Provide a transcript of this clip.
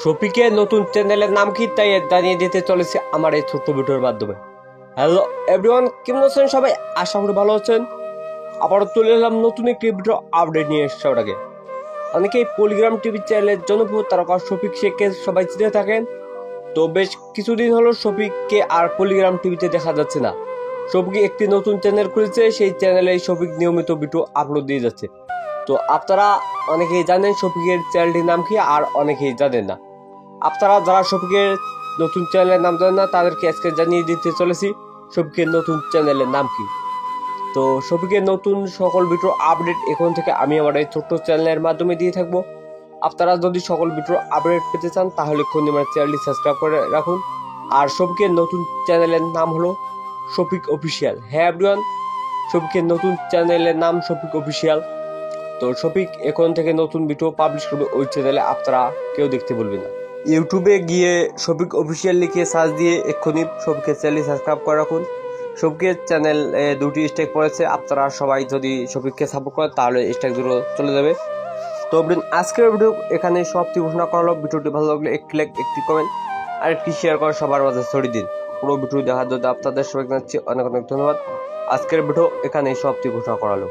শফিকের নতুন চ্যানেলের নাম কি তাই জানিয়ে দিতে চলেছে আমার এই ছোট্ট ভিডিওর মাধ্যমে। হ্যালো এভরিওয়ান, কেমন আছেন সবাই? আশা করি ভালো আছেন। আবারও চলে এলাম নতুন একটি ভিডিও আপডেট নিয়ে এসছে। ওটাকে অনেকেই পলিগ্রাম টিভি চ্যানেলের জনপ্রিয় তারকা শফিক শেখকে সবাই চিনে থাকেন। তো বেশ কিছুদিন হলো শফিককে আর পলিগ্রাম টিভিতে দেখা যাচ্ছে না। শফিক একটি নতুন চ্যানেল খুলেছে, সেই চ্যানেলে শফিক নিয়মিত ভিডিও আপলোড দিয়ে যাচ্ছে। তো আপনারা অনেকেই জানেন শফিকের চ্যানেলটির নাম কি, আর অনেকেই জানেন না। আপনারা যারা শফিকের নতুন চ্যানেলের নাম জানেন না তাদেরকে আজকে জানিয়ে দিতে চলেছি শফিকের নতুন চ্যানেলের নাম কি। তো শফিকের নতুন সকল ভিডিও আপডেট এখন থেকে আমি আমার এই ছোট্ট চ্যানেলের মাধ্যমে দিয়ে থাকবো। আপনারা যদি সকল ভিডিও আপডেট পেতে চান তাহলে এক্ষুনি আমার চ্যানেলটি সাবস্ক্রাইব করে রাখুন। আর শফিকের নতুন চ্যানেলের নাম হলো শফিক অফিসিয়াল। হ্যাঁ এভরিওয়ান, শফিকের নতুন চ্যানেলের নাম শফিক অফিসিয়াল। তো শফিক এখন থেকে নতুন ভিডিও পাবলিশ করবে, ওই চ্যানেলে আপনারা কেউ দেখতে বলবেন না। ইউটিউবে গিয়ে শফিক অফিসিয়াল লিখে সার্চ দিয়ে এক্ষুনি শফিকের চ্যানেল সাবস্ক্রাইব করে রাখুন। শফিকের চ্যানেল দুটি স্ট্রাইক পড়েছে, আপনারা সবাই যদি শফিককে সাপোর্ট করেন তাহলে স্ট্রাইক দুটো চলে যাবে। তো আজকের ভিডিও এখানে সমাপ্তি ঘোষণা করা হলো। ভিডিওটি ভালো লাগলে একটি লাইক, একটি কমেন্ট আর একটি শেয়ার করে সবার মাঝে ছড়িয়ে দিন। পুরো ভিডিও দেখার জন্য আপনাদের সবাইকে জানাচ্ছি অনেক অনেক ধন্যবাদ। আজকের ভিডিও এখানে সমাপ্তি ঘোষণা করা হলো।